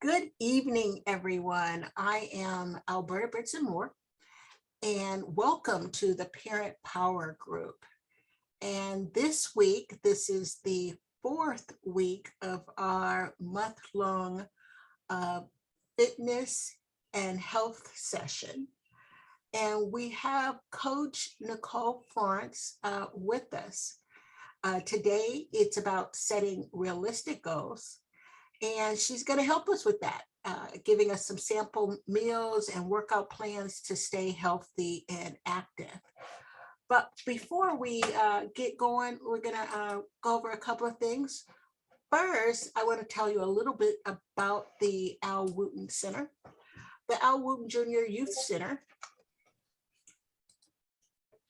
Good evening, everyone. I am Alberta Britson Moore, and welcome to the Parent Power Group. And this week, this is the fourth week of our month-long fitness and health session. And we have Coach Niccole Florence with us. Today, it's about setting realistic goals. And she's going to help us with that, giving us some sample meals and workout plans to stay healthy and active. But before we get going, we're going to go over a couple of things. First, I want to tell you a little bit about the Al Wooten Center. The Al Wooten Junior Youth Center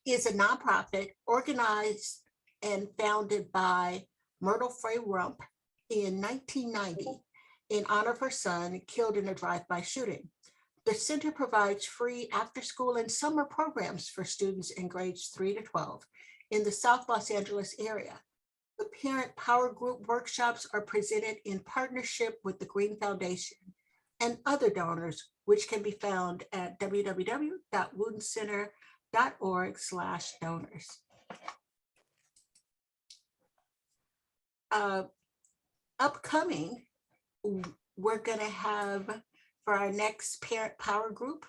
is a nonprofit organized and founded by Myrtle Frey Rump in 1990 in honor of her son killed in a drive-by shooting. The center provides free after-school and summer programs for students in grades 3 to 12 in the South Los Angeles area. The Parent Power Group workshops are presented in partnership with the Green Foundation and other donors, which can be found at www.wootencenter.org/donors. Upcoming, we're going to have for our next Parent Power Group,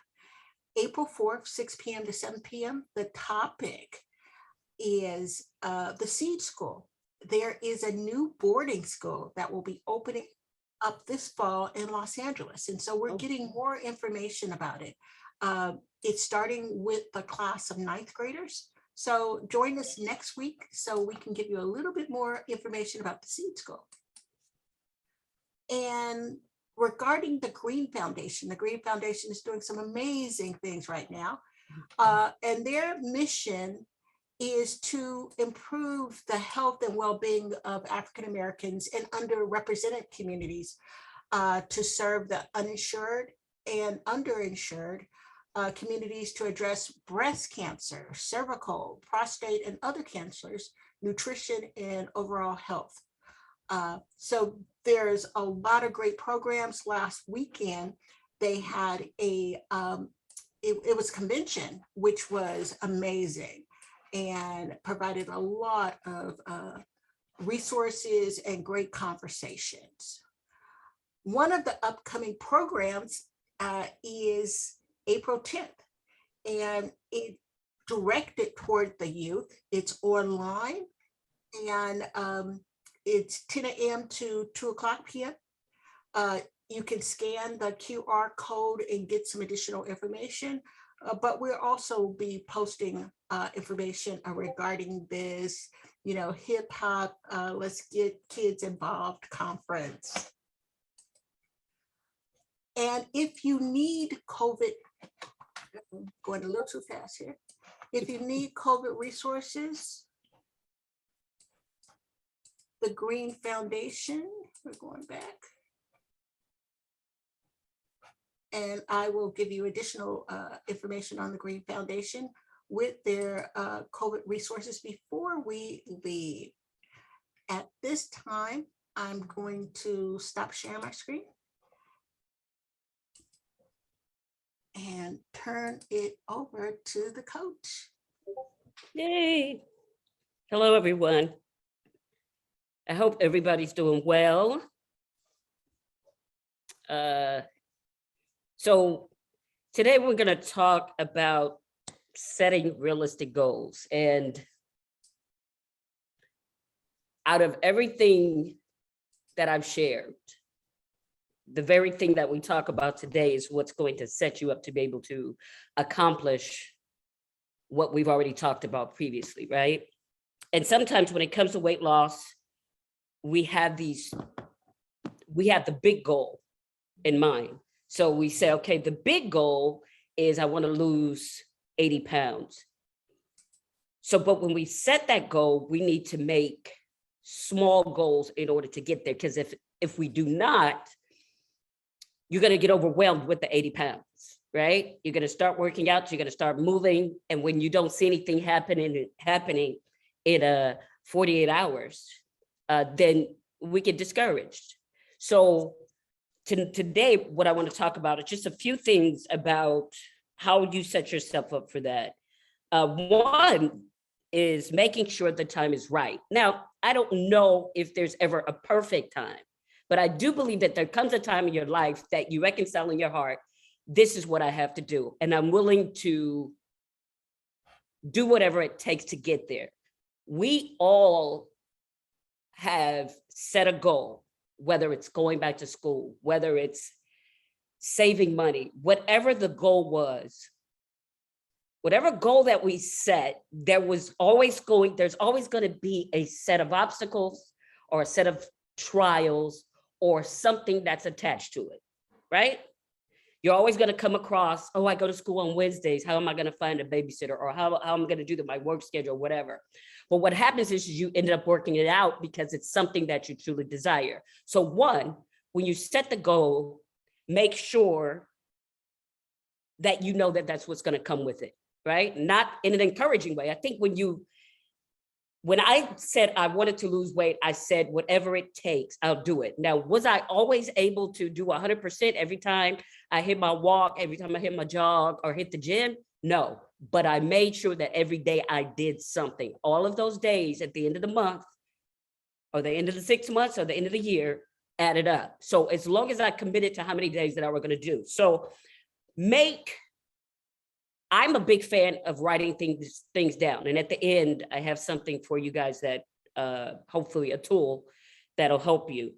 April 4th, 6 p.m. to 7 p.m. The topic is the Seed School. There is a new boarding school that will be opening up this fall in Los Angeles. And so we're getting more information about it. It's starting with the class of 9th graders. So join us next week so we can give you a little bit more information about the Seed School. And regarding the Green Foundation is doing some amazing things right now. And their mission is to improve the health and well-being of African Americans and underrepresented communities to serve the uninsured and underinsured communities to address breast cancer, cervical, prostate, and other cancers, nutrition, and overall health. So there's a lot of great programs. Last weekend, they had it was a convention, which was amazing and provided a lot of resources and great conversations. One of the upcoming programs is April 10th, and it's directed toward the youth. It's online, and it's 10 a.m. to 2 o'clock p.m. You can scan the QR code and get some additional information, but we'll also be posting information regarding this, hip hop, let's get kids involved conference. And if you need COVID, I'm going a little too fast here. If you need COVID resources, the Green Foundation, we're going back. And I will give you additional information on the Green Foundation with their COVID resources before we leave. At this time, I'm going to stop sharing my screen and turn it over to the coach. Yay. Hello, everyone. I hope everybody's doing well. So today we're going to talk about setting realistic goals. And out of everything that I've shared, the very thing that we talk about today is what's going to set you up to be able to accomplish what we've already talked about previously, right? And sometimes when it comes to weight loss, we have the big goal in mind. So we say, okay, the big goal is I want to lose 80 pounds. So, but when we set that goal, we need to make small goals in order to get there. Because if we do not, you're going to get overwhelmed with the 80 pounds, right? You're going to start working out, you're going to start moving. And when you don't see anything happening in 48 hours, then we get discouraged. So today, what I want to talk about is just a few things about how you set yourself up for that. One is making sure the time is right. Now, I don't know if there's ever a perfect time, but I do believe that there comes a time in your life that you reconcile in your heart, this is what I have to do. And I'm willing to do whatever it takes to get there. We all have set a goal, whether it's going back to school, whether it's saving money, whatever the goal was, whatever goal that we set, there's always going to be a set of obstacles or a set of trials or something that's attached to it, right? You're always going to come across, oh, I go to school on Wednesdays. How am I going to find a babysitter? Or how am I going to do my work schedule, whatever. But what happens is you end up working it out because it's something that you truly desire. So one, when you set the goal, make sure that you know that that's what's going to come with it, right? Not in an encouraging way. I think when I said I wanted to lose weight, I said, whatever it takes, I'll do it. Now, was I always able to do 100% every time I hit my walk, every time I hit my jog or hit the gym? No, but I made sure that every day I did something. All of those days at the end of the month or the end of the 6 months or the end of the year added up. So as long as I committed to how many days that I were going to do. So I'm a big fan of writing things down. And at the end, I have something for you guys that hopefully a tool that'll help you.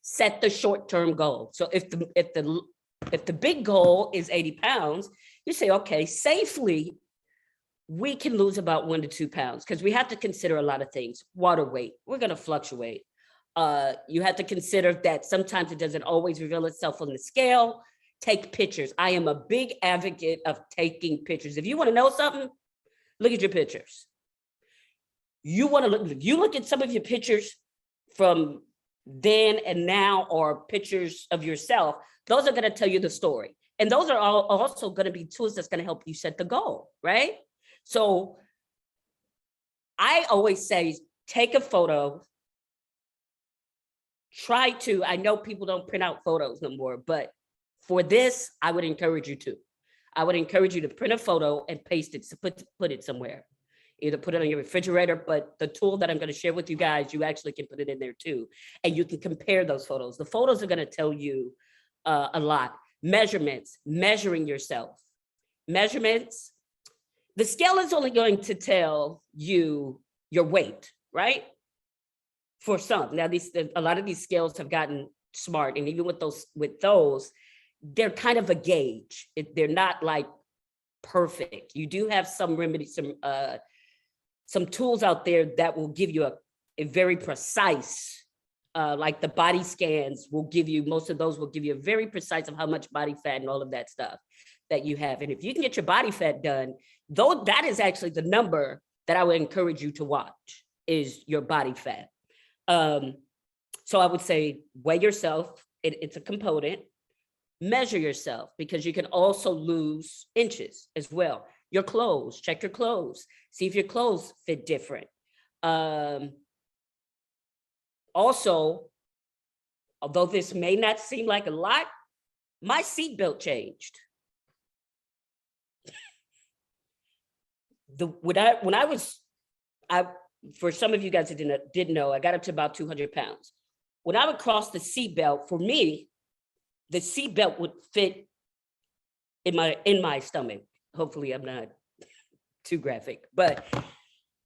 Set the short-term goal. So if the big goal is 80 pounds, you say, okay, safely, we can lose about 1 to 2 pounds because we have to consider a lot of things. Water weight, we're going to fluctuate. You have to consider that sometimes it doesn't always reveal itself on the scale. Take pictures. I am a big advocate of taking pictures. If you want to know something, look at your pictures. You look at some of your pictures from then and now, or pictures of yourself, those are going to tell you the story. And those are all also going to be tools that's going to help you set the goal, right? So I always say, take a photo. I know people don't print out photos no more, but for this, I would encourage you to. I would encourage you to print a photo and paste it, put it somewhere. Either put it on your refrigerator, but the tool that I'm going to share with you guys, you actually can put it in there too. And you can compare those photos. The photos are going to tell you a lot. Measurements, measuring yourself. Measurements, the scale is only going to tell you your weight, right? For some. Now, a lot of these scales have gotten smart. And even with those, they're kind of a gauge. They're not like perfect. You do have some remedies, some tools out there that will give you a very precise, like the body scans will give you, most of those will give you a very precise of how much body fat and all of that stuff that you have. And if you can get your body fat done, though, that is actually the number that I would encourage you to watch, is your body fat. So I would say, weigh yourself. It's a component. Measure yourself, because you can also lose inches as well. Your clothes, check your clothes. See if your clothes fit different. Also, although this may not seem like a lot, my seatbelt changed. For some of you guys that didn't know, I got up to about 200 pounds. When I would cross the seatbelt, for me, the seatbelt would fit in my stomach. Hopefully I'm not too graphic, but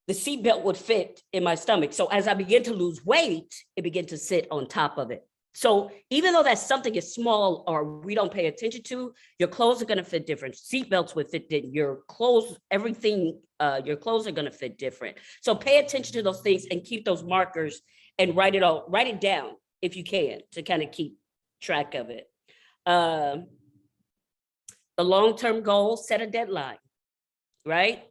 the seatbelt would fit in my stomach. So as I began to lose weight, it began to sit on top of it. So even though that something is small or we don't pay attention to, your clothes are going to fit different. Seatbelts would fit different. Your clothes, everything, your clothes are going to fit different. So pay attention to those things and keep those markers and write it down if you can, to kind of keep track of it. The long-term goal, set a deadline, right?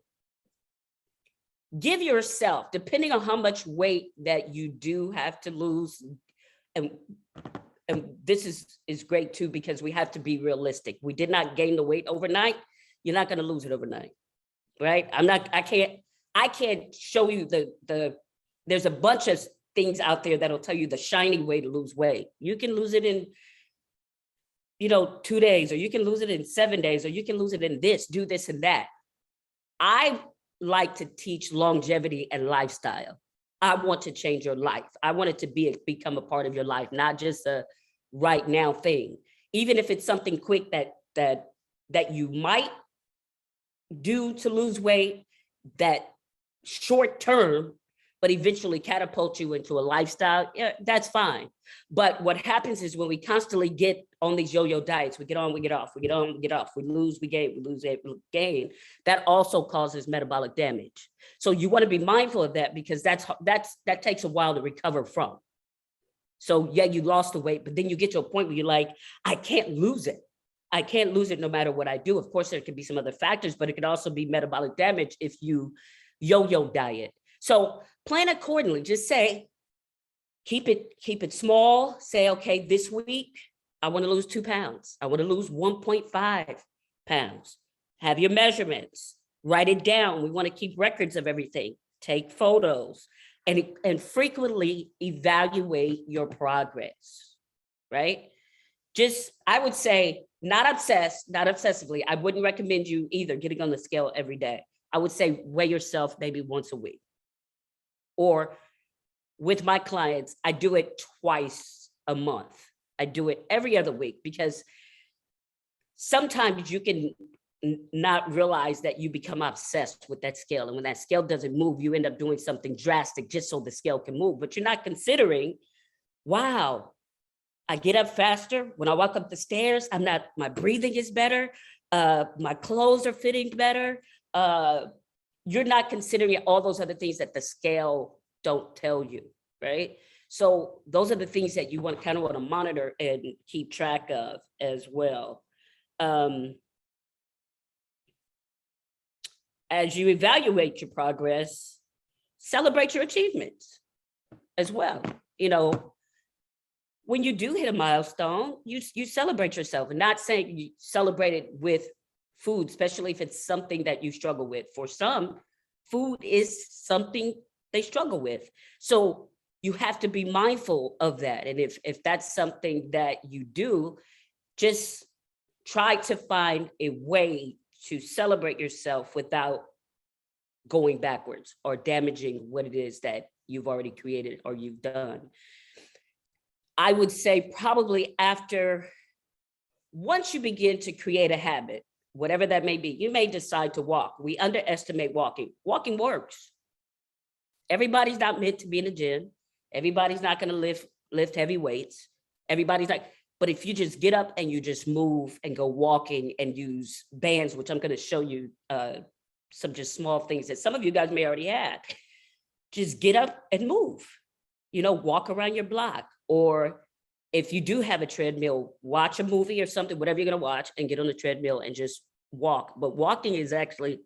Give yourself, depending on how much weight that you do have to lose, and this is great too, because we have to be realistic. We did not gain the weight overnight. You're not going to lose it overnight, right? I can't show you there's a bunch of things out there that'll tell you the shiny way to lose weight. You can lose it in, 2 days, or you can lose it in 7 days, or you can lose it in this, do this and that. I like to teach longevity and lifestyle. I want to change your life. I want it to become a part of your life, not just a right now thing. Even if it's something quick that you might do to lose weight, that short term, but eventually catapult you into a lifestyle, yeah, that's fine. But what happens is when we constantly get on these yo-yo diets, we get on, we get off, we get on, we get off, we lose, we gain, we lose, we gain, that also causes metabolic damage. So you want to be mindful of that, because that takes a while to recover from. So yeah, you lost the weight, but then you get to a point where you're like, I can't lose it. I can't lose it no matter what I do. Of course, there could be some other factors, but it could also be metabolic damage if you yo-yo diet. So plan accordingly. Just say, keep it small. Say, okay, this week, I want to lose 2 pounds. I want to lose 1.5 pounds. Have your measurements, write it down. We want to keep records of everything. Take photos and frequently evaluate your progress, right? Just, I would say, not obsessively. I wouldn't recommend you either getting on the scale every day. I would say weigh yourself maybe once a week. Or with my clients, I do it twice a month. I do it every other week, because sometimes you can not realize that you become obsessed with that scale. And when that scale doesn't move, you end up doing something drastic just so the scale can move. But you're not considering, wow, I get up faster. When I walk up the stairs, my breathing is better. My clothes are fitting better. You're not considering all those other things that the scale don't tell you, right? So those are the things that you want to monitor and keep track of as well. As you evaluate your progress, celebrate your achievements as well. When you do hit a milestone, you celebrate yourself, and not saying you celebrate it with food, especially if it's something that you struggle with. For some, food is something they struggle with. So you have to be mindful of that. And if that's something that you do, just try to find a way to celebrate yourself without going backwards or damaging what it is that you've already created or you've done. I would say probably once you begin to create a habit, whatever that may be, you may decide to walk. We underestimate walking. Walking works. Everybody's not meant to be in the gym. Everybody's not going to lift heavy weights. But if you just get up and you just move and go walking and use bands, which I'm going to show you some just small things that some of you guys may already have, just get up and move, walk around your block. Or if you do have a treadmill, watch a movie or something, whatever you're going to watch, and get on the treadmill and just walk. But walking is actually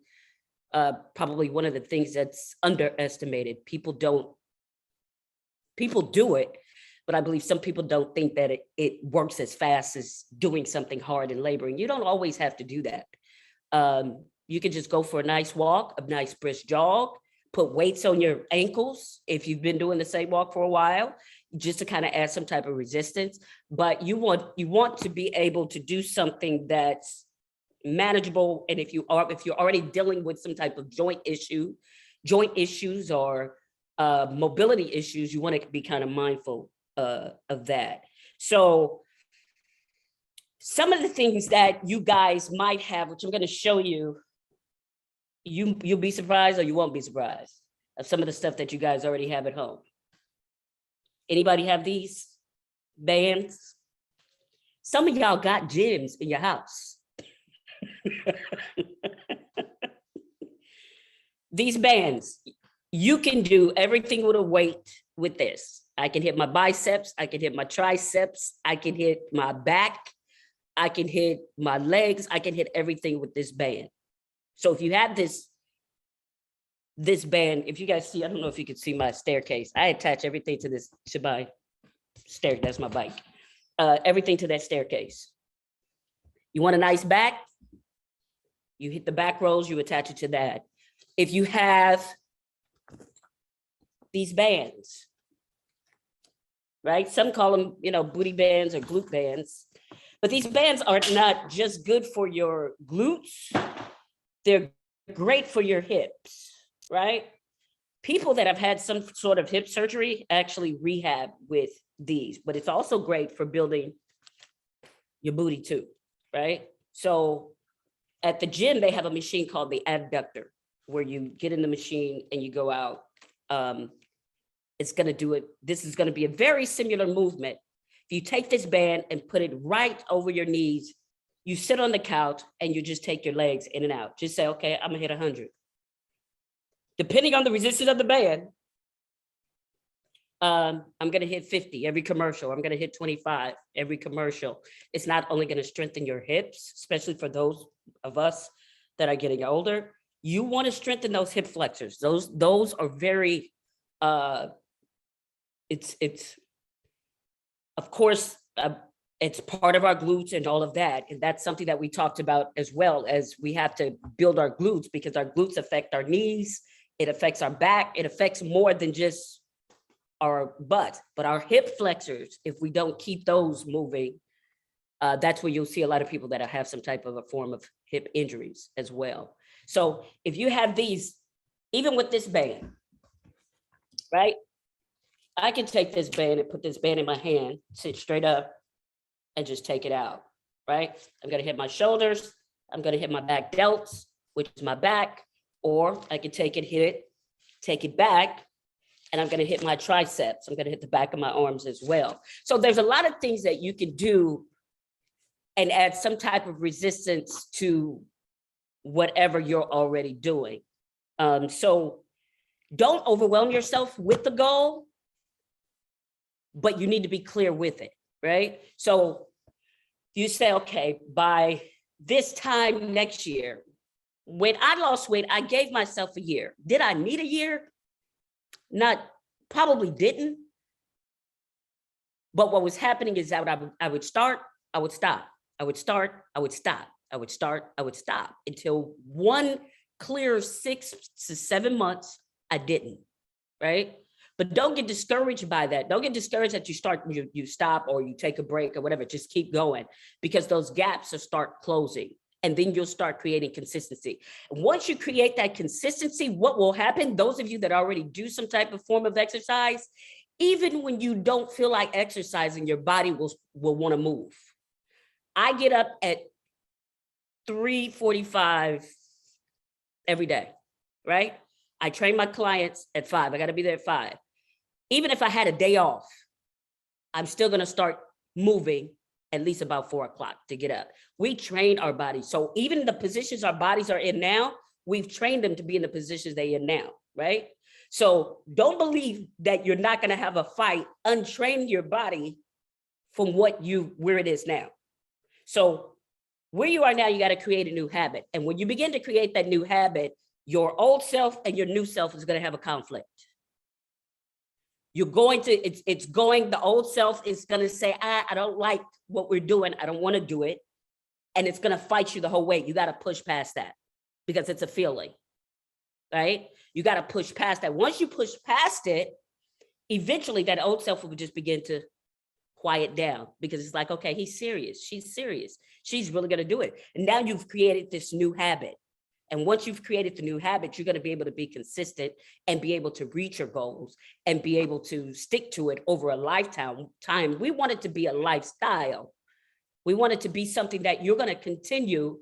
probably one of the things that's underestimated. People do it, but I believe some people don't think that it works as fast as doing something hard and laboring. You don't always have to do that. You can just go for a nice walk, a nice brisk jog, put weights on your ankles if you've been doing the same walk for a while, just to kind of add some type of resistance. But you want to be able to do something that's manageable. And if you're already dealing with some type of joint issues or mobility issues, you want to be kind of mindful of that. So some of the things that you guys might have, which I'm going to show you, you'll be surprised or you won't be surprised of some of the stuff that you guys already have at home. Anybody have these bands? Some of y'all got gyms in your house. These bands, you can do everything with a weight with this. I can hit my biceps, I can hit my triceps, I can hit my back, I can hit my legs, I can hit everything with this band. So if you have this band, if you guys see, I don't know if you can see my staircase. I attach everything to my stair, that's my bike. Everything to that staircase. You want a nice back? You hit the back rows, you attach it to that. If you have these bands, right? Some call them, booty bands or glute bands. But these bands are not just good for your glutes, they're great for your hips, right? People that have had some sort of hip surgery actually rehab with these, but it's also great for building your booty too, right? So at the gym, they have a machine called the abductor, where you get in the machine and you go out. It's going to do it. This is going to be a very similar movement. If you take this band and put it right over your knees, you sit on the couch and you just take your legs in and out. Just say, okay, I'm gonna hit 100. Depending on the resistance of the band, I'm gonna hit 50 every commercial. I'm gonna hit 25 every commercial. It's not only gonna strengthen your hips, especially for those of us that are getting older. You want to strengthen those hip flexors. Those are very, it's of course, it's part of our glutes and all of that. And that's something that we talked about, as well as we have to build our glutes, because our glutes affect our knees. It affects our back. It affects more than just our butt, but our hip flexors. If we don't keep those moving, that's where you'll see a lot of people that have some type of a form of hip injuries as well. So if you have these, even with this band, right? I can take this band and put this band in my hand, sit straight up, and just take it out, right? I'm gonna hit my shoulders. I'm gonna hit my back delts, which is my back, or I can take it back, and I'm gonna hit my triceps. I'm gonna hit the back of my arms as well. So there's a lot of things that you can do and add some type of resistance to whatever you're already doing. So don't overwhelm yourself with the goal, but you need to be clear with it, right? So you say, okay, by this time next year, when I lost weight, I gave myself a year. Did I need a year? Probably didn't. But what was happening is that I would start, I would stop. I would start, I would stop. I would start, I would stop, until one clear 6 to 7 months, I didn't, right? But don't get discouraged by that. Don't get discouraged that you stop or you take a break or whatever. Just keep going, because those gaps will start closing, and then you'll start creating consistency. Once you create that consistency, what will happen, those of you that already do some type of form of exercise, even when you don't feel like exercising, your body will want to move. I get up at 3:45 every day, right? I train my clients at 5. I got to be there at 5. Even if I had a day off, I'm still going to start moving at least about 4 o'clock to get up. We train our bodies. So even the positions our bodies are in now, we've trained them to be in the positions they're in now, right? So don't believe that you're not going to have a fight. Untrain your body from where it is now. So where you are now, you got to create a new habit. And when you begin to create that new habit, your old self and your new self is going to have a conflict. You're going to, the old self is going to say, I don't like what we're doing. I don't want to do it. And it's going to fight you the whole way. You got to push past that, because it's a feeling, right? You got to push past that. Once you push past it, eventually that old self will just begin to quiet down, because it's like, okay, he's serious. She's serious. She's really going to do it. And now you've created this new habit. And once you've created the new habit, you're going to be able to be consistent and be able to reach your goals and be able to stick to it over a lifetime. We want it to be a lifestyle. We want it to be something that you're going to continue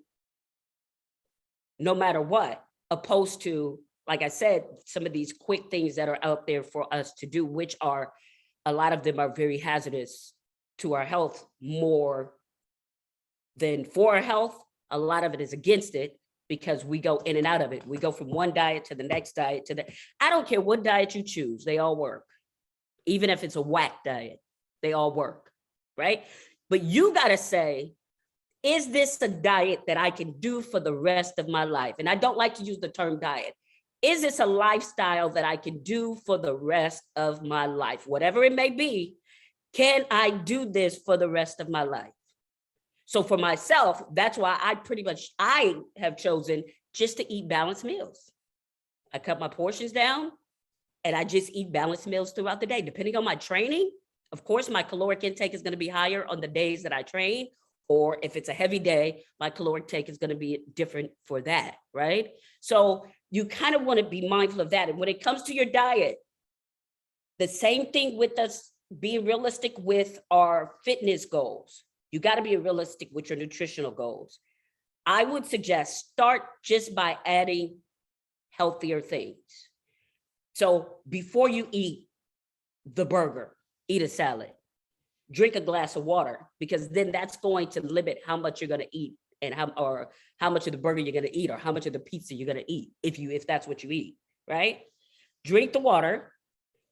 no matter what, opposed to, like I said, some of these quick things that are out there for us to do, which are, a lot of them are very hazardous to our health, more than for our health. A lot of it is against it, because we go in and out of it. We go from one diet to the next diet I don't care what diet you choose, they all work. Even if it's a whack diet, they all work, right? But you got to say, is this a diet that I can do for the rest of my life? And I don't like to use the term diet. Is this a lifestyle that I can do for the rest of my life? Whatever it may be, can I do this for the rest of my life? So for myself, that's why I have chosen just to eat balanced meals. I cut my portions down and I just eat balanced meals throughout the day. Depending on my training, Of course, my caloric intake is going to be higher on the days that I train, or if it's a heavy day, my caloric intake is going to be different for that, right? So you kind of want to be mindful of that. And when it comes to your diet, the same thing with us being realistic with our fitness goals. You got to be realistic with your nutritional goals. I would suggest start just by adding healthier things. So before you eat the burger, eat a salad, drink a glass of water, because then that's going to limit how much you're going to eat and how much of the burger you're going to eat, or how much of the pizza you're going to eat if that's what you eat, right? Drink the water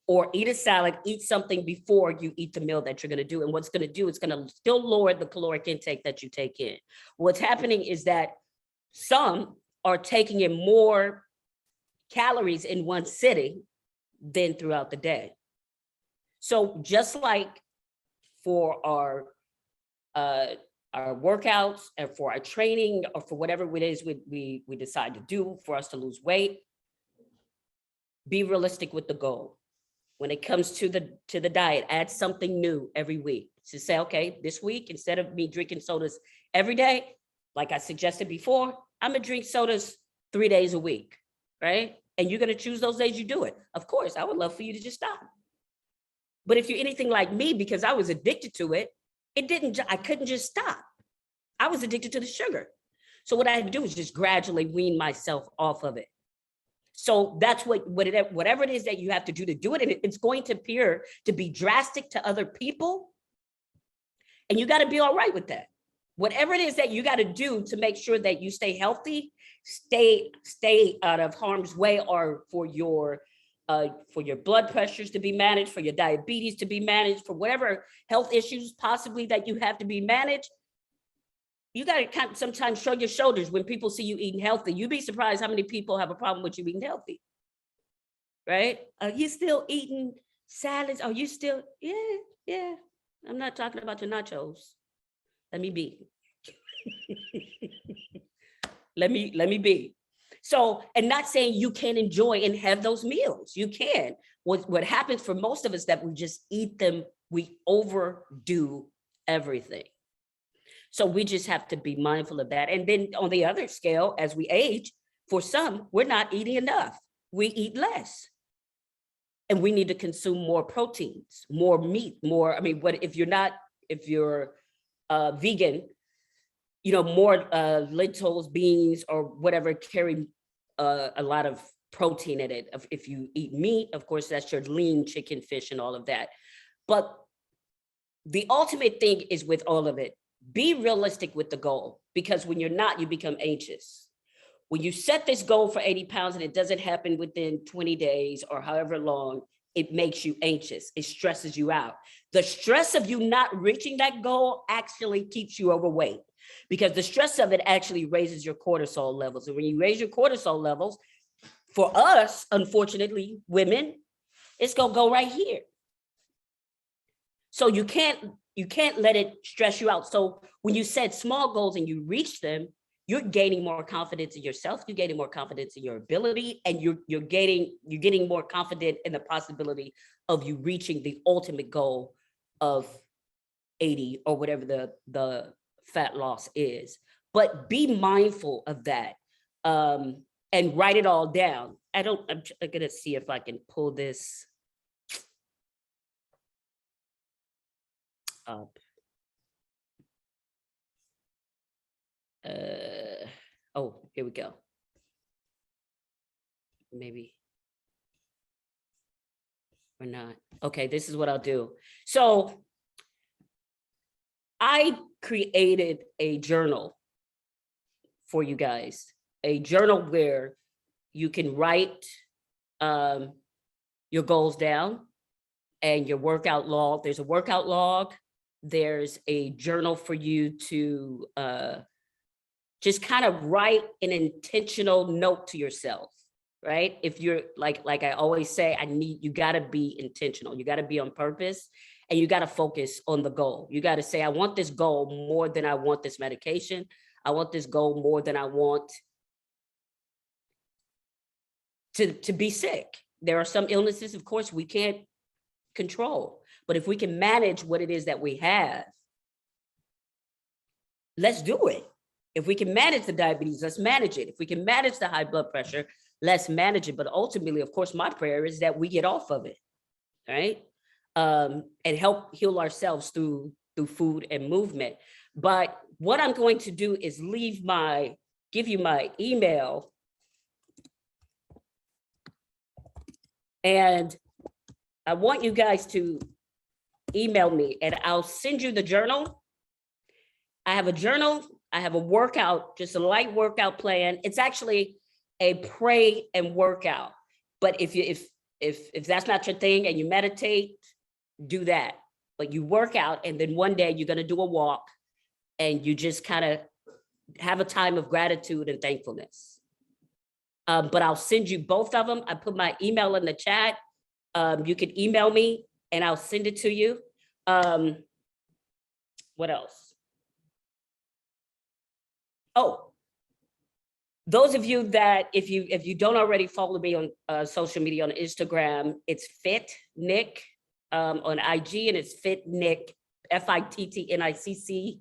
or eat a salad, eat something before you eat the meal that you're going to do. And what's going to do, it's going to still lower the caloric intake that you take in. What's happening is that some are taking in more calories in one sitting than throughout the day. So just like for our workouts and for our training, or for whatever it is we decide to do for us to lose weight, be realistic with the goal. When it comes to the diet, add something new every week. To say, okay, this week, instead of me drinking sodas every day, like I suggested before, I'm gonna drink sodas 3 days a week, right? And you're gonna choose those days you do it. Of course, I would love for you to just stop. But if you're anything like me, because I was addicted to it, I couldn't just stop. I was addicted to the sugar. So what I had to do was just gradually wean myself off of it. So that's whatever it is that you have to do it. And it's going to appear to be drastic to other people. And you got to be all right with that. Whatever it is that you got to do to make sure that you stay healthy, stay out of harm's way, or for your blood pressures to be managed, for your diabetes to be managed, for whatever health issues possibly that you have to be managed, you got to kind of sometimes show your shoulders when people see you eating healthy. You'd be surprised how many people have a problem with you eating healthy, right? Are you still eating salads? Are you still, yeah. I'm not talking about your nachos. Let me be. Let me be. So, and not saying you can't enjoy and have those meals. You can. What happens for most of us that we just eat them, we overdo everything. So we just have to be mindful of that. And then on the other scale, as we age, for some, we're not eating enough. We eat less. And we need to consume more proteins, more meat, more, if you're vegan, more lentils, beans, or whatever carry a lot of protein in it. If you eat meat, of course, that's your lean chicken, fish, and all of that. But the ultimate thing is with all of it, be realistic with the goal, because when you're not, you become anxious. When you set this goal for 80 pounds and it doesn't happen within 20 days or however long, it makes you anxious. It stresses you out. The stress of you not reaching that goal actually keeps you overweight, because the stress of it actually raises your cortisol levels. And when you raise your cortisol levels, for us, unfortunately, women, it's going to go right here. So you can't let it stress you out. So when you set small goals and you reach them, you're gaining more confidence in yourself. You're gaining more confidence in your ability, and you're getting more confident in the possibility of you reaching the ultimate goal of 80 or whatever the fat loss is. But be mindful of that, and write it all down. I'm gonna see if I can pull this up. Oh, here we go. Maybe or not. Okay, this is what I'll do. So I created a journal for you guys, a journal where you can write your goals down and your workout log. There's a workout log. There's a journal for you to just kind of write an intentional note to yourself, right? If you're like I always say, you got to be intentional. You got to be on purpose, and you got to focus on the goal. You got to say, I want this goal more than I want this medication. I want this goal more than I want to be sick. There are some illnesses, of course, we can't control. But if we can manage what it is that we have, let's do it. If we can manage the diabetes, let's manage it. If we can manage the high blood pressure, let's manage it. But ultimately, of course, my prayer is that we get off of it, right? And help heal ourselves through food and movement. But what I'm going to do is give you my email. And I want you guys to email me and I'll send you the journal. I have a journal. I have a workout, just a light workout plan. It's actually a pray and workout. But if that's not your thing and you meditate, do that. But you work out and then one day you're going to do a walk and you just kind of have a time of gratitude and thankfulness. But I'll send you both of them. I put my email in the chat. You can email me and I'll send it to you. What else? Oh, those of you that, if you don't already follow me on social media, on Instagram, it's Fittnicc on IG, and it's Fittnicc, Fittnicc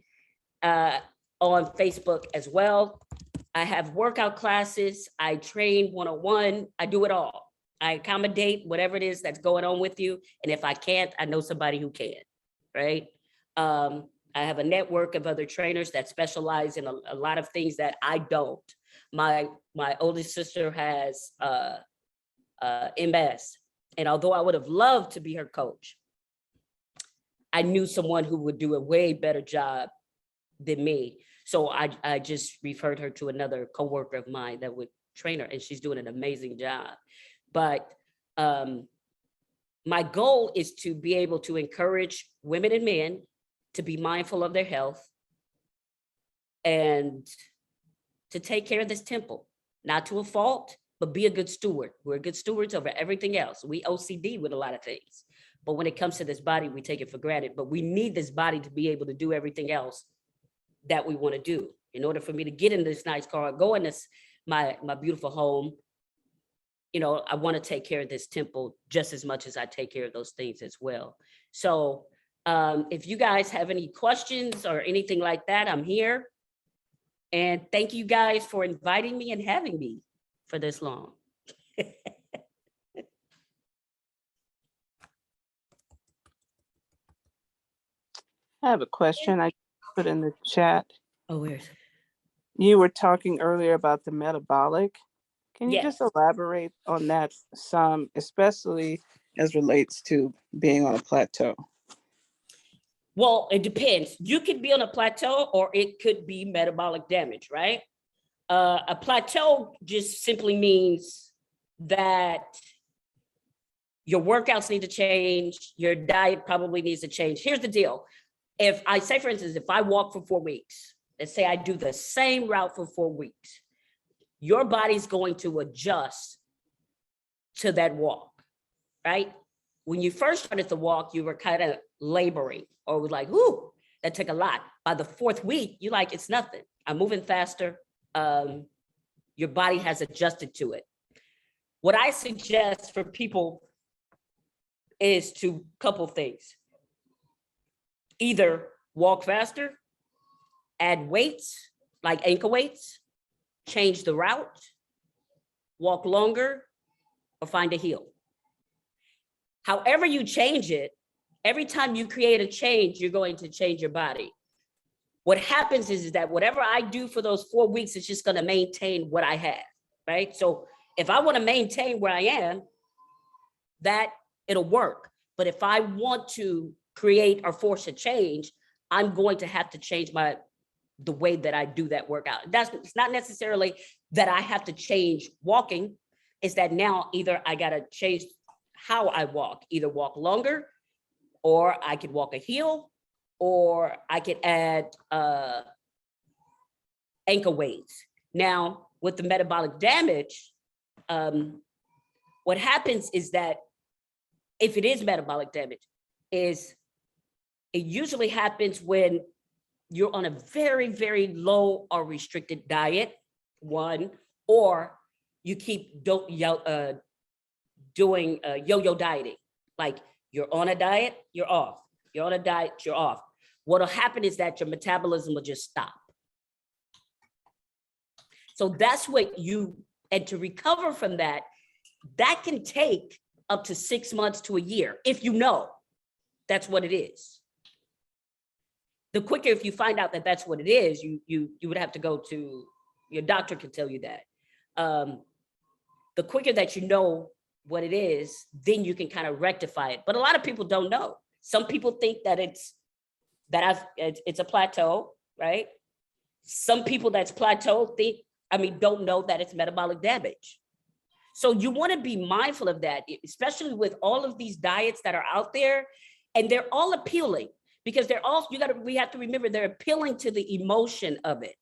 on Facebook as well. I have workout classes. I train one-on-one. I do it all. I accommodate whatever it is that's going on with you. And if I can't, I know somebody who can, right? I have a network of other trainers that specialize in a lot of things that I don't. My oldest sister has MS. And although I would have loved to be her coach, I knew someone who would do a way better job than me. So I just referred her to another coworker of mine that would train her, and she's doing an amazing job. But my goal is to be able to encourage women and men to be mindful of their health and to take care of this temple, not to a fault, but be a good steward. We're good stewards over everything else. We OCD with a lot of things. But when it comes to this body, we take it for granted. But we need this body to be able to do everything else that we want to do. In order for me to get in this nice car, go in this, my beautiful home, I want to take care of this temple just as much as I take care of those things as well. So if you guys have any questions or anything like that, I'm here. And thank you guys for inviting me and having me for this long. I have a question I put in the chat. Oh, where's it? You were talking earlier about the metabolic. Can you just Yes. elaborate on that some, especially as relates to being on a plateau? Well, it depends. You could be on a plateau or it could be metabolic damage, right? A plateau just simply means that your workouts need to change, your diet probably needs to change. Here's the deal. If I say, for instance, if I walk for 4 weeks, let's say I do the same route for 4 weeks, your body's going to adjust to that walk, right? When you first started the walk, you were kind of laboring or was like, ooh, that took a lot. By the 4th week, you're like, it's nothing. I'm moving faster. Your body has adjusted to it. What I suggest for people is to couple things. Either walk faster, add weights, like ankle weights, change the route, walk longer, or find a heel. However you change it, every time you create a change, you're going to change your body. What happens is that whatever I do for those 4 weeks, it's just going to maintain what I have, right? So if I want to maintain where I am, that it'll work. But if I want to create or force a change, I'm going to have to change the way that I do that workout. It's not necessarily that I have to change walking. It's that now either I got to change how I walk, either walk longer, or I could walk a heel, or I could add ankle weights. Now, with the metabolic damage, what happens is that if it is metabolic damage, it usually happens when you're on a very, very low or restricted diet, one, or you keep doing yo-yo dieting. Like You're on a diet, you're off. You're on a diet, you're off. What'll happen is that your metabolism will just stop. So that's what and to recover from that, that can take up to 6 months to a year, if you know that's what it is. The quicker, if you find out that that's what it is, you would have to go to, your doctor can tell you that. The quicker that you know what it is, then you can kind of rectify it. But a lot of people don't know. Some people think that it's a plateau, right? Some people that's plateau don't know that it's metabolic damage. So you want to be mindful of that, especially with all of these diets that are out there, and they're all appealing because we have to remember they're appealing to the emotion of it.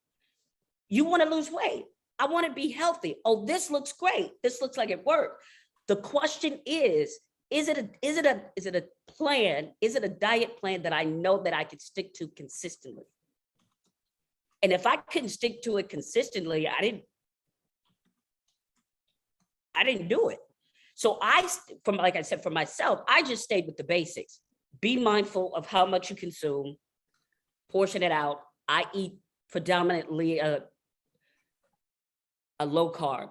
You want to lose weight. I want to be healthy. Oh, this looks great. This looks like it worked. The question is it a plan? Is it a diet plan that I know that I could stick to consistently? And if I couldn't stick to it consistently, I didn't do it. So like I said, for myself, I just stayed with the basics. Be mindful of how much you consume, portion it out. I eat predominantly a low carb.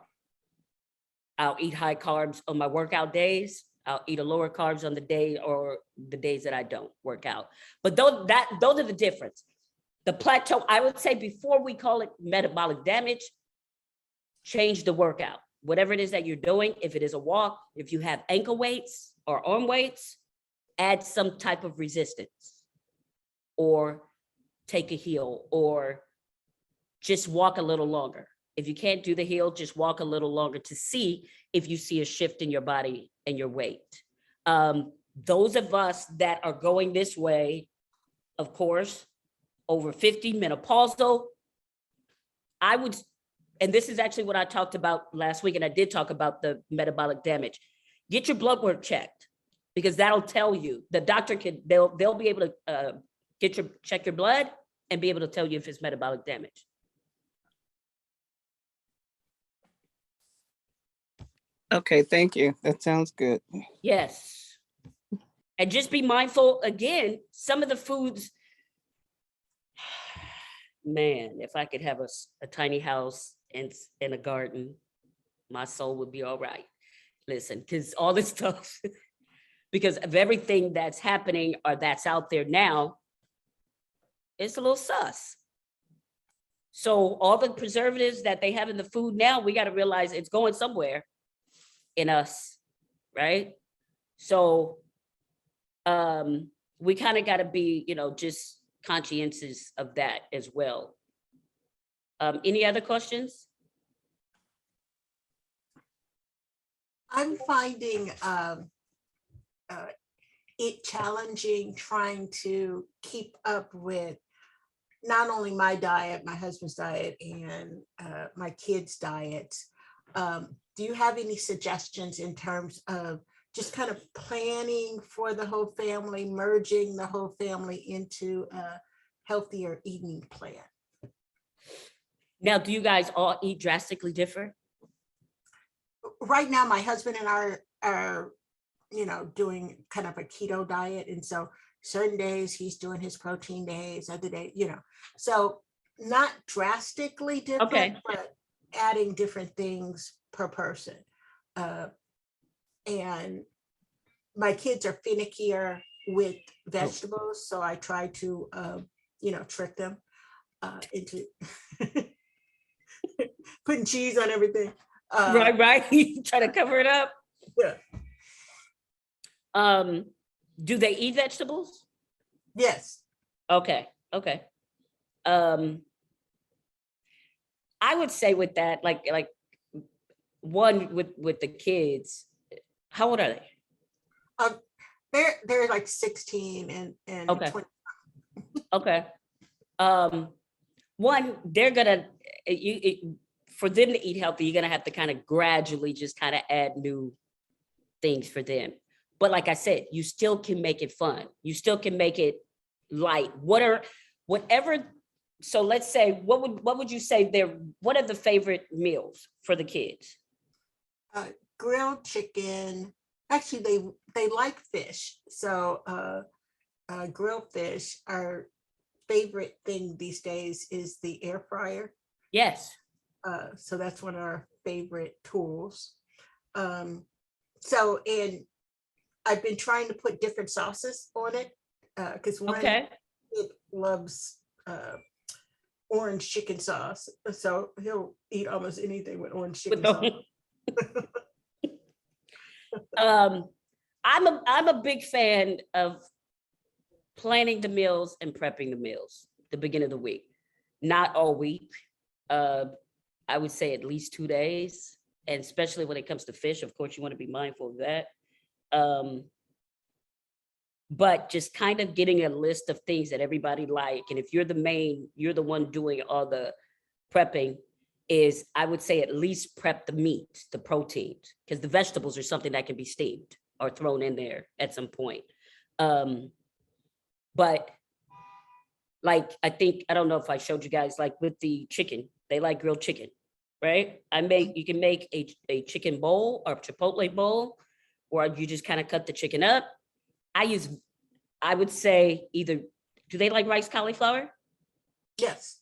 I'll eat high carbs on my workout days. I'll eat a lower carbs on the day or the days that I don't work out. But those are the difference. The plateau, I would say, before we call it metabolic damage, change the workout. Whatever it is that you're doing, if it is a walk, if you have ankle weights or arm weights, add some type of resistance or take a heel or just walk a little longer. If you can't do the heel, just walk a little longer to see if you see a shift in your body and your weight. Those of us that are going this way, of course, over 50, menopausal, and this is actually what I talked about last week, and I did talk about the metabolic damage. Get your blood work checked because that'll tell you. The doctor they'll be able to check your blood and be able to tell you if it's metabolic damage. Okay, thank you. That sounds good. Yes. And just be mindful, again, some of the foods, man, if I could have a tiny house and a garden, my soul would be all right. Listen, because all this stuff, because of everything that's happening or that's out there now, it's a little sus. So all the preservatives that they have in the food now, we got to realize it's going somewhere in us, right? So we kind of got to be, just conscientious of that as well. Any other questions? I'm finding it challenging trying to keep up with not only my diet, my husband's diet, and my kids' diets. Do you have any suggestions in terms of just kind of planning for the whole family, merging the whole family into a healthier eating plan? Now, do you guys all eat drastically different? Right now, my husband and I are, doing kind of a keto diet. And so certain days he's doing his protein days, other day, so not drastically different, Okay. but adding different things per person. And my kids are finickier with vegetables. So I try to, trick them into putting cheese on everything. Right. Try to cover it up. Yeah. Do they eat vegetables? Yes. Okay. I would say with that, like one with the kids, how old are they? They're like 16 and Okay. 20. Okay. One, they're gonna, for them to eat healthy, you're gonna have to kind of gradually just kind of add new things for them. But like I said, you still can make it fun. You still can make it light. Whatever. So let's say, what would you say what are the favorite meals for the kids? Grilled chicken, actually they like fish. So grilled fish, our favorite thing these days is the air fryer. Yes. So that's one of our favorite tools. So, and I've been trying to put different sauces on it because one Okay. kid loves orange chicken sauce, so he'll eat almost anything with orange chicken With sauce. I'm a big fan of planning the meals and prepping the meals the beginning of the week, not all week. I would say at least 2 days, and especially when it comes to fish, of course, you want to be mindful of that. But just kind of getting a list of things that everybody like, and if you're the one doing all the prepping, is I would say at least prep the meat, the proteins, because the vegetables are something that can be steamed or thrown in there at some point. But like, I don't know if I showed you guys, like with the chicken, they like grilled chicken, right? You can make a chicken bowl or chipotle bowl, or you just kind of cut the chicken up. I would say either, do they like rice cauliflower? Yes.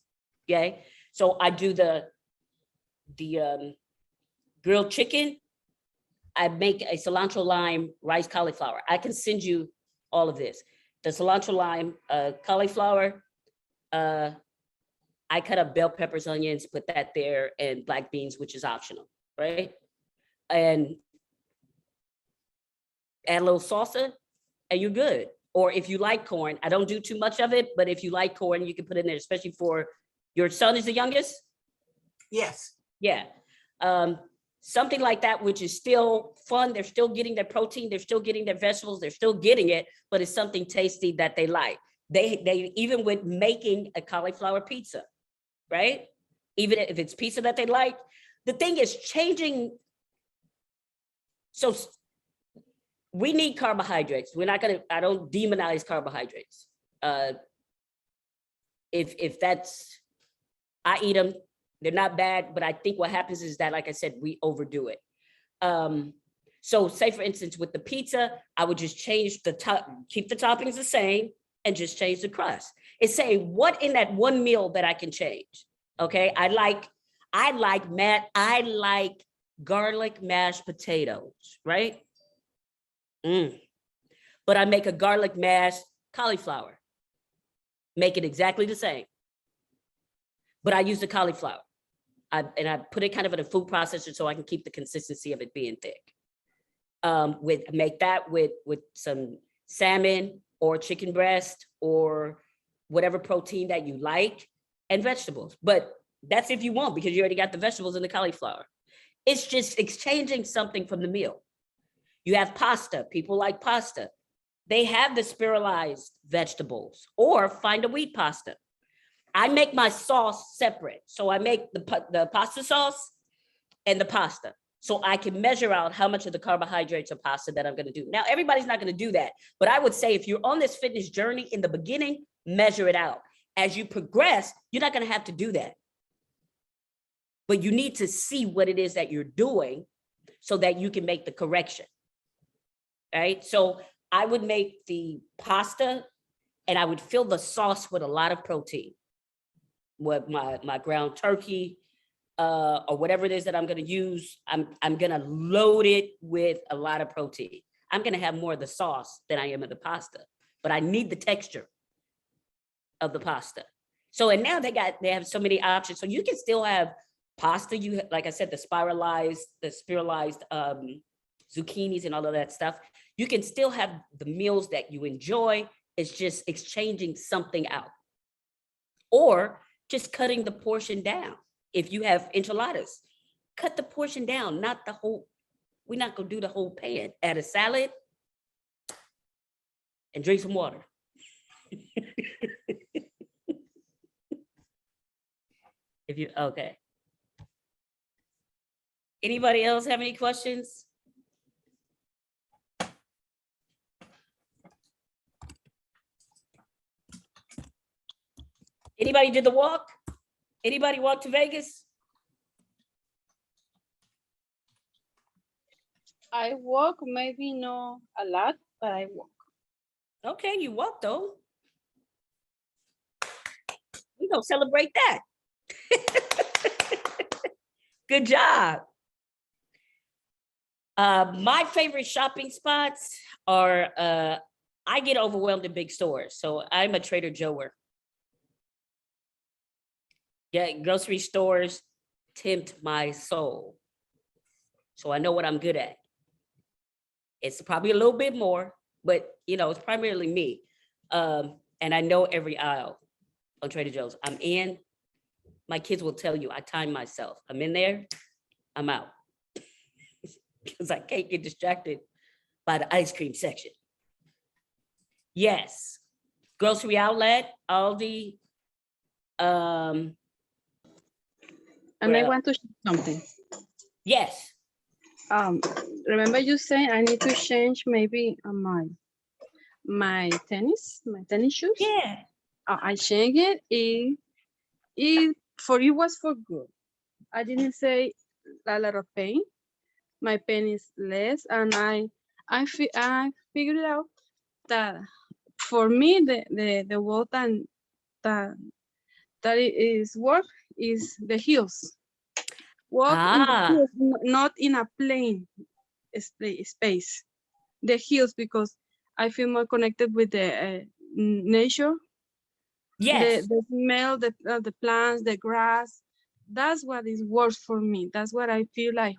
Okay, so I do the grilled chicken. I make a cilantro lime rice cauliflower. I can send you all of this. The cilantro lime cauliflower, I cut up bell peppers, onions, put that there, and black beans, which is optional, right? And add a little salsa, and you're good. Or if you like corn, I don't do too much of it, but if you like corn, you can put it in there, especially for your son is the youngest. Yes. Yeah. Something like that, which is still fun. They're still getting their protein. They're still getting their vegetables. They're still getting it, but it's something tasty that they like. They even with making a cauliflower pizza, right? Even if it's pizza that they like, the thing is changing. So we need carbohydrates. I don't demonize carbohydrates. If that's, I eat them, they're not bad, but I think what happens is that, like I said, we overdo it. So say for instance, with the pizza, I would just change keep the toppings the same and just change the crust. It's saying what in that one meal that I can change. Okay, I like garlic mashed potatoes, right? But I make a garlic mashed cauliflower. Make it exactly the same. But I use the cauliflower. I put it kind of in a food processor so I can keep the consistency of it being thick. Make that with some salmon or chicken breast or whatever protein that you like, and vegetables. But that's if you want, because you already got the vegetables in the cauliflower. It's just exchanging something from the meal. You have pasta. People like pasta. They have the spiralized vegetables, or find a wheat pasta. I make my sauce separate. So I make the pasta sauce and the pasta. So I can measure out how much of the carbohydrates of pasta that I'm going to do. Now, everybody's not going to do that. But I would say if you're on this fitness journey in the beginning, measure it out. As you progress, you're not going to have to do that. But you need to see what it is that you're doing so that you can make the correction. Right? So I would make the pasta and I would fill the sauce with a lot of protein. With my ground turkey, or whatever it is that I'm going to use, I'm going to load it with a lot of protein. I'm going to have more of the sauce than I am of the pasta, but I need the texture of the pasta. So, and now they have so many options. So you can still have pasta. Like I said, the spiralized zucchinis and all of that stuff. You can still have the meals that you enjoy. It's just exchanging something out, or just cutting the portion down. If you have enchiladas, cut the portion down, not the whole. We're not gonna do the whole pan. Add a salad and drink some water. Okay. Anybody else have any questions? Anybody did the walk? Anybody walk to Vegas? I walk, maybe not a lot, but I walk. Okay, you walk though. We gonna celebrate that. Good job. My favorite shopping spots are, I get overwhelmed in big stores, so I'm a Trader Joeer. Yeah, grocery stores tempt my soul. So I know what I'm good at. It's probably a little bit more, but it's primarily me. And I know every aisle on Trader Joe's. I'm in, my kids will tell you, I time myself. I'm in there, I'm out. Because I can't get distracted by the ice cream section. Yes, grocery outlet, Aldi. And I Well, want to share something. yes. Remember you saying I need to change maybe my tennis shoes. Yeah. I changed it. It for you was for good. I didn't say a lot of pain. My pain is less, and I figured out that for me the word that it is work is the heels. Walk in the Ah, heels, not in a plain space. The hills, because I feel more connected with the nature, yes. the smell, the plants, the grass. That's what is worse for me. That's what I feel like.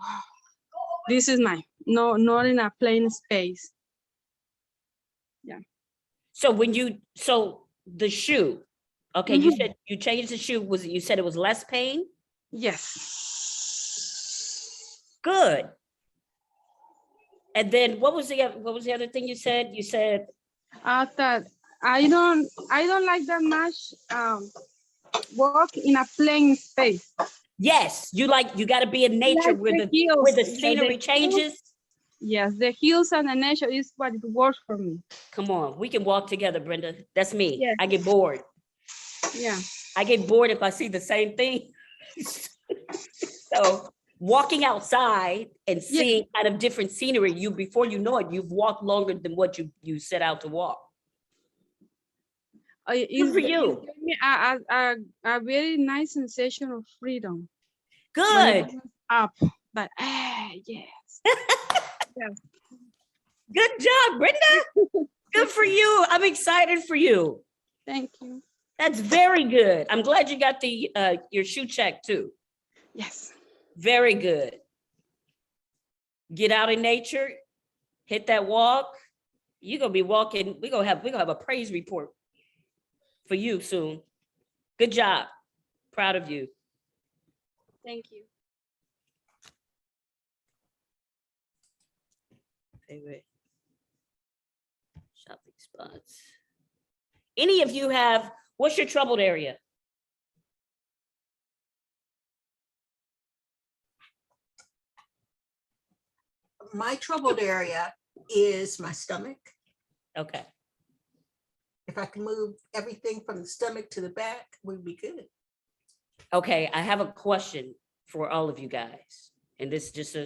This is mine. No, not in a plain space. Yeah. So the shoe, okay, you Mhm. said you changed the shoe. You said it was less pain? Yes. Good. And then what was the other thing you said? You said, That I don't like that much walk in a plain space. yes, you got to be in nature Like where the where hills. the Yeah, the scenery hills. changes. Yes, the hills and the nature is what it works for me. Come on, we can walk together, Brenda. That's me. Yeah. I get bored. Yeah. I get bored if I see the same thing. So walking outside and Yeah. seeing kind of different scenery, before you know it, you've walked longer than what you set out to walk. Good for It you. gave me a very nice sensation of freedom when it Good. was up. But yes. Yes. Good job, Brenda. Good for you. I'm excited for you. Thank you. That's very good. I'm glad you got the your shoe check too. Yes. Very good. Get out in nature, hit that walk. You're gonna be walking. We're gonna have a praise report for you soon. Good job. Proud of you. Thank you. Favorite shopping spots. Any of you have, what's your troubled area? My troubled area is my stomach. Okay. If I can move everything from the stomach to the back, we'd be good. Okay, I have a question for all of you guys. And this is just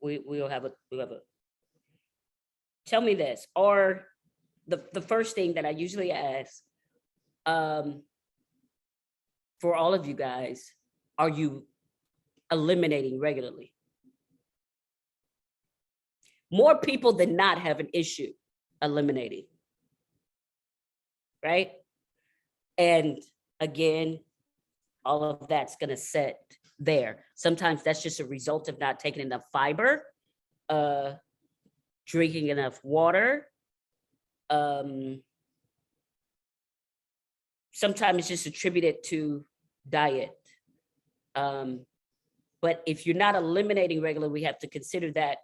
we'll have a tell me this, or the first thing that I usually ask for all of you guys, are you eliminating regularly? More people than not have an issue eliminating, right? And again, all of that's gonna set there. Sometimes that's just a result of not taking enough fiber, drinking enough water. Sometimes it's just attributed to diet. But if you're not eliminating regularly, we have to consider that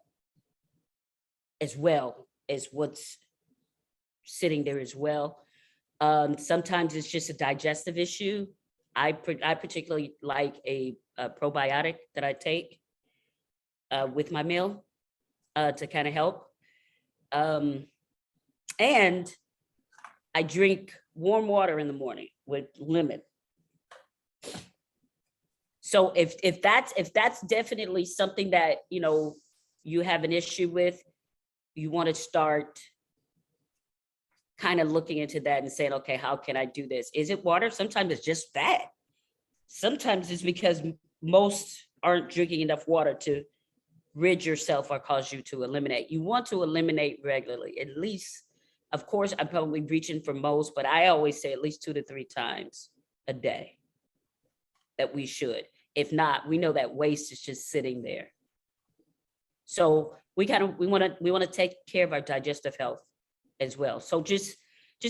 as well as what's sitting there as well. Sometimes it's just a digestive issue. I particularly like a probiotic that I take with my meal to kind of help. And I drink warm water in the morning with lemon. So if that's definitely something that you have an issue with, you want to start kind of looking into that and saying, okay, how can I do this? Is it water? Sometimes it's just that. Sometimes it's because most aren't drinking enough water to rid yourself or cause you to eliminate. You want to eliminate regularly, at least, of course, I'm probably reaching for most, but I always say at least 2 to 3 times a day that we should. If not, we know that waste is just sitting there. So we want to take care of our digestive health as well. So just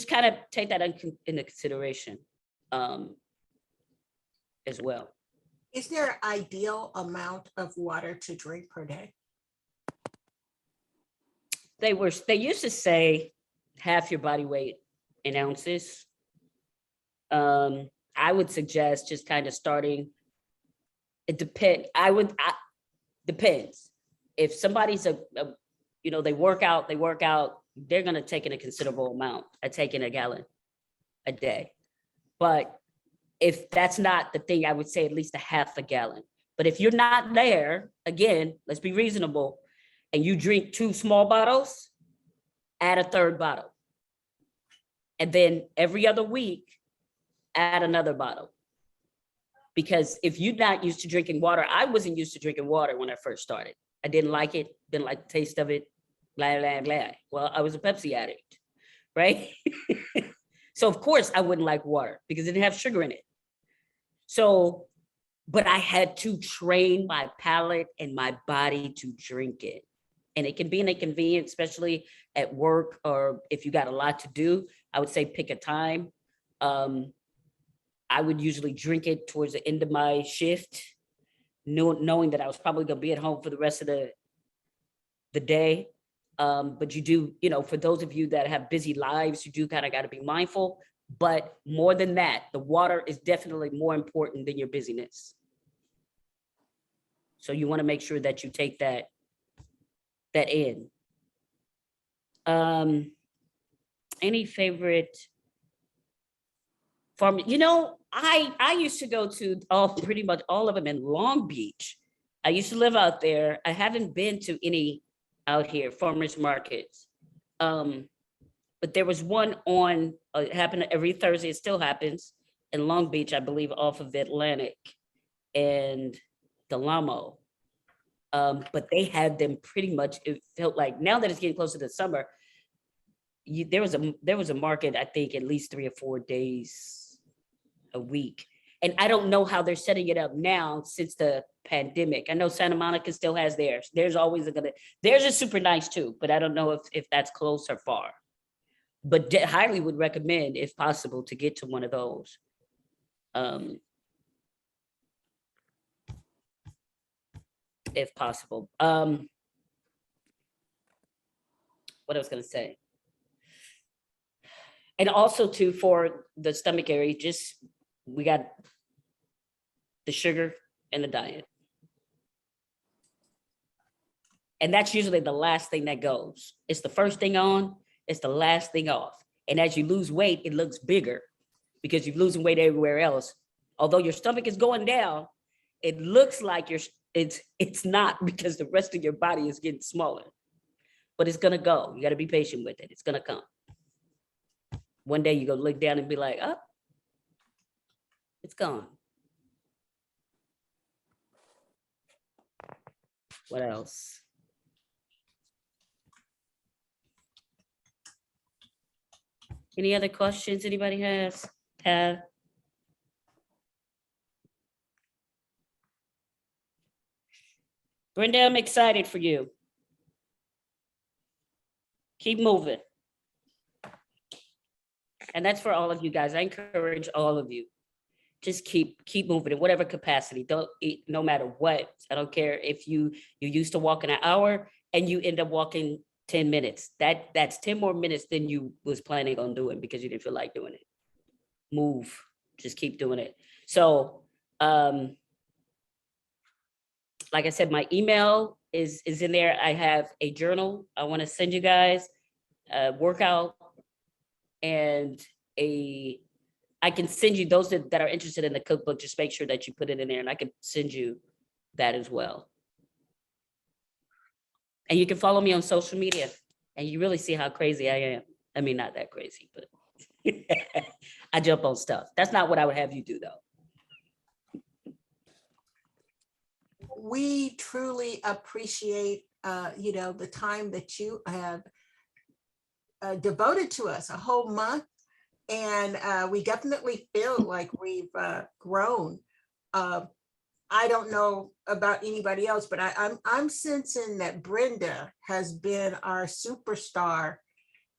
kind of take that into consideration as well. Is there an ideal amount of water to drink per day? They used to say half your body weight in ounces. I would suggest just kind of starting. It depends. Depends. If somebody's they work out, they're gonna take in a considerable amount. I take in a gallon a day. But if that's not the thing, I would say at least a half a gallon. But if you're not there, again, let's be reasonable, and you drink 2 small bottles, add a 3rd bottle. And then every other week, add another bottle. Because if you're not used to drinking water, I wasn't used to drinking water when I first started. I didn't like it, didn't like the taste of it, blah, blah, blah. Well, I was a Pepsi addict, right? So of course I wouldn't like water because it didn't have sugar in it. So, but I had to train my palate and my body to drink it. And it can be an inconvenience, especially at work or if you got a lot to do. I would say pick a time. I would usually drink it towards the end of my shift, knowing that I was probably gonna be at home for the rest of the day. But you do, for those of you that have busy lives, you do kind of got to be mindful. But more than that, the water is definitely more important than your busyness. So you want to make sure that you take that in. Any favorite farm? I used to go to pretty much all of them in Long Beach. I used to live out there. I haven't been to any out here, farmers markets. But there was one on, it happened every Thursday, it still happens, in Long Beach, I believe, off of Atlantic and Delamo. But they had them pretty much, it felt like, now that it's getting closer to summer, there was a market, I think, at least 3 or 4 days a week. And I don't know how they're setting it up now since the pandemic. I know Santa Monica still has theirs. Theirs is super nice too, but I don't know if that's close or far. But highly would recommend, if possible, to get to one of those. If possible. What I was gonna say. And also too, for the stomach area, we got the sugar and the diet. And that's usually the last thing that goes. It's the first thing on, it's the last thing off. And as you lose weight, it looks bigger because you're losing weight everywhere else. Although your stomach is going down, it looks like it's not, because the rest of your body is getting smaller. But it's gonna go. You gotta be patient with it. It's gonna come. One day you go look down and be like, oh, it's gone. What else? Any other questions anybody have? Brenda, I'm excited for you. Keep moving. And that's for all of you guys. I encourage all of you. Just keep moving in whatever capacity. Don't eat, no matter what. I don't care if you used to walk in an hour and you end up walking 10 minutes. That's 10 more minutes than you was planning on doing because you didn't feel like doing it. Move. Just keep doing it. So like I said, my email is in there. I have a journal I want to send you guys, a workout, and I can send you those that are interested in the cookbook. Just make sure that you put it in there, and I can send you that as well. And you can follow me on social media and you really see how crazy I am. I mean, not that crazy, but I jump on stuff. That's not what I would have you do though. We truly appreciate, the time that you have devoted to us, a whole month. And we definitely feel like we've grown. I don't know about anybody else, but I'm sensing that Brenda has been our superstar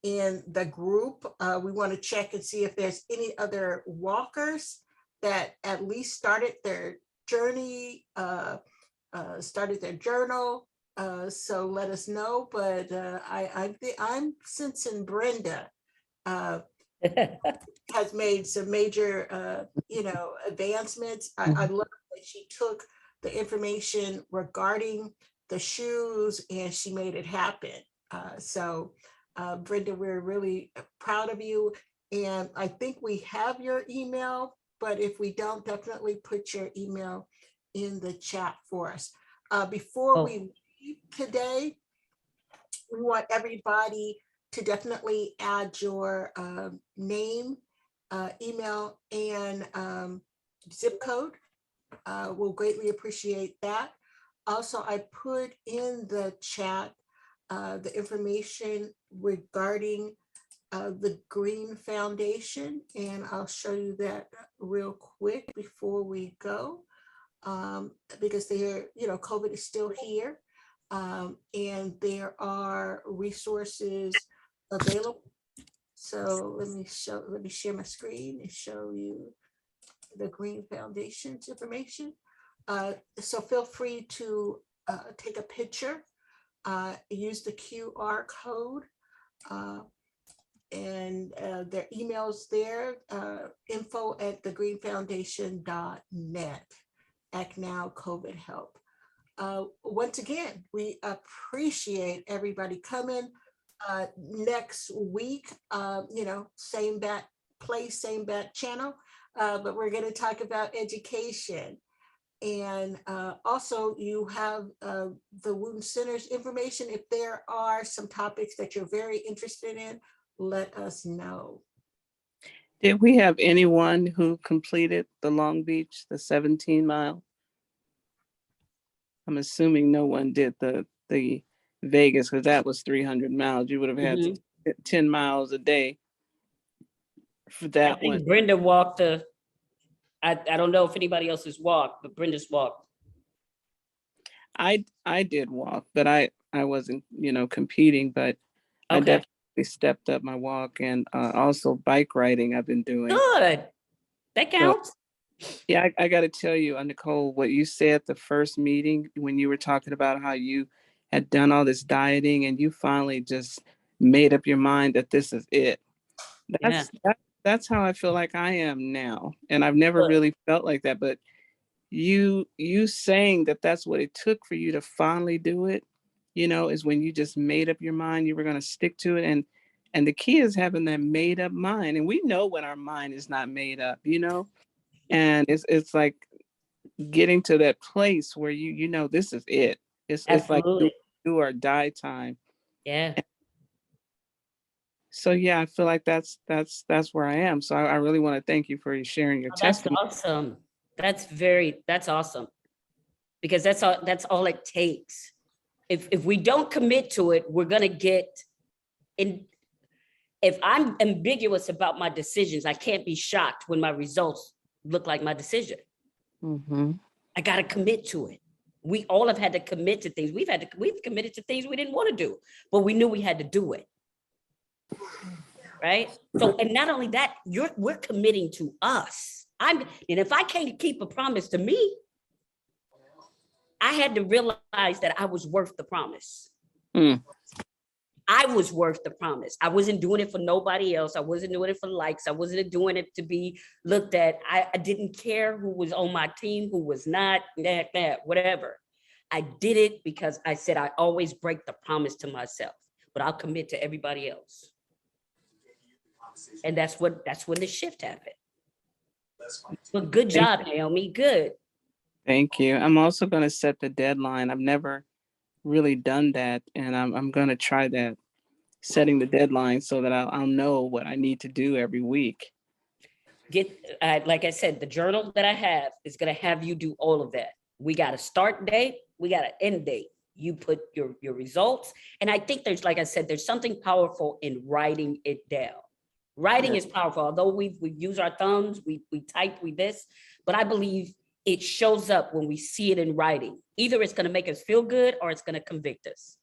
in the group. We want to check and see if there's any other walkers that at least started their journey, started their journal. So let us know. But I'm sensing Brenda has made some major, advancements. I love that she took the information regarding the shoes and she made it happen. So Brenda, we're really proud of you. And I think we have your email, but if we don't, definitely put your email in the chat for us. Before we leave today, we want everybody to definitely add your name, email, and zip code. We'll greatly appreciate that. Also, I put in the chat the information regarding the Green Foundation, and I'll show you that real quick before we go, because COVID is still here. And there are resources available. So let me share my screen and show you the Green Foundation's information. So feel free to take a picture, use the QR code, and their emails there, info@thegreenfoundation.net. Act Now COVID Help. Once again, we appreciate everybody coming. Next week, same bat place, same bat channel, but we're going to talk about education. And also you have the Wound Center's information. If there are some topics that you're very interested in, let us know. Did we have anyone who completed the Long Beach, the 17-mile? I'm assuming no one did the Vegas, because that was 300 miles. You would have had 10 miles a day for I that think one. Brenda walked I don't know if anybody else has walked, but Brenda's walked. I did walk, but I wasn't, competing, but I Okay, definitely stepped up my walk, and also bike riding I've been doing. good. That counts. Yeah, I got to tell you, Niccole, what you said at the first meeting when you were talking about how you had done all this dieting and you finally just made up your mind that this is it. That's how I feel like I am now. And I've never Good. really felt like that, but you saying that that's what it took for you to finally do it, is when you just made up your mind you were going to stick to it. And the key is having that made up mind. And we know when our mind is not made up, and it's like getting to that place where this is it. It's like Absolutely. do or die time. Yeah. So yeah, I feel like that's where I am. So I really want to thank you for sharing your Oh, that's testimony. awesome. That's awesome. Because that's all it takes. If we don't commit to it, we're gonna get in. If I'm ambiguous about my decisions, I can't be shocked when my results look like my decision. Mm-hmm. I gotta commit to it. We all have had to commit to things. We've committed to things we didn't want to do, but we knew we had to do it. Right? So, and not only that, we're committing to us. And if I can't keep a promise to me, I had to realize that I was worth the promise. I was worth the promise. I wasn't doing it for nobody else. I wasn't doing it for likes. I wasn't doing it to be looked at. I didn't care who was on my team, who was not, whatever. I did it because I said I always break the promise to myself, but I'll commit to everybody else. And that's when the shift happened. But good job, Naomi. Good. Thank you. I'm also going to set the deadline. I've never really done that, and I'm going to try that, setting the deadline so that I'll know what I need to do every week. Like I said, the journal that I have is going to have you do all of that. We got a start date, we got an end date. You put your results. And I think there's, like I said, there's something powerful in writing it down. Writing is powerful. Although we use our thumbs, we type, we this, but I believe it shows up when we see it in writing. Either it's going to make us feel good or it's going to convict us.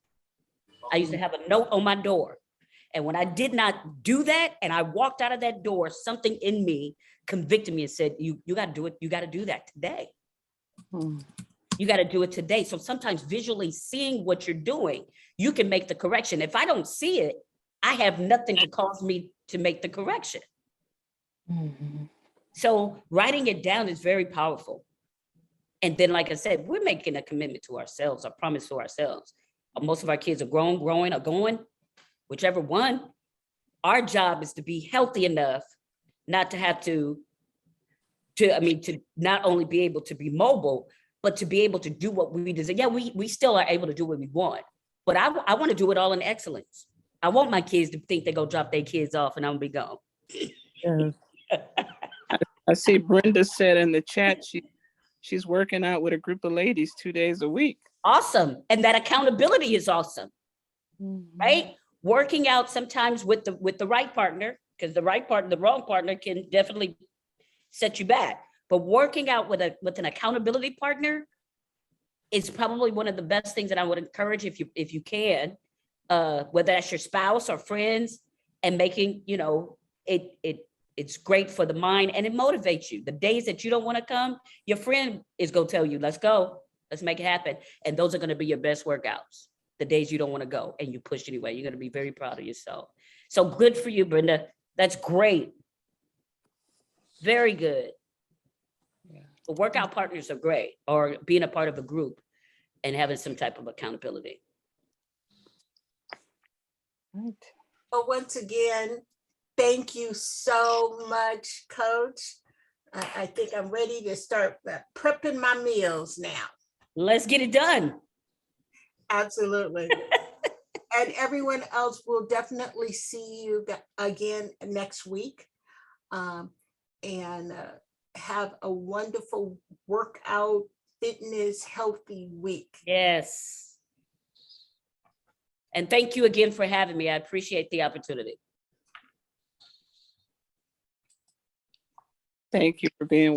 I used to have a note on my door. And when I did not do that and I walked out of that door, something in me convicted me and said, you got to do it. You got to do that today. You got to do it today. So sometimes visually seeing what you're doing, you can make the correction. If I don't see it, I have nothing to cause me to make the correction. So writing it down is very powerful. And then, like I said, we're making a commitment to ourselves, a promise to ourselves. Most of our kids are grown, growing, or going, whichever one. Our job is to be healthy enough not to have to not only be able to be mobile, but to be able to do what we desire. Yeah, we still are able to do what we want, but I want to do it all in excellence. I want my kids to think they go drop their kids off and I'm gonna be gone. Yes. I see Brenda said in the chat, she's working out with a group of ladies 2 days a week. Awesome. And that accountability is awesome, right? Working out sometimes with the right partner, because the wrong partner can definitely set you back. But working out with an accountability partner is probably one of the best things that I would encourage if you can, whether that's your spouse or friends, and making, it's great for the mind and it motivates you. The days that you don't want to come, your friend is going to tell you, let's go, let's make it happen. And those are going to be your best workouts. The days you don't want to go and you push anyway, you're going to be very proud of yourself. So good for you, Brenda. That's great. Very good. But workout partners are great, or being a part of a group and having some type of accountability. Right. But once again, thank you so much, Coach. I think I'm ready to start prepping my meals now. Let's get it done. Absolutely. And everyone else will definitely see you again next week. And have a wonderful workout, fitness, healthy week. Yes. And thank you again for having me. I appreciate the opportunity. Thank you for being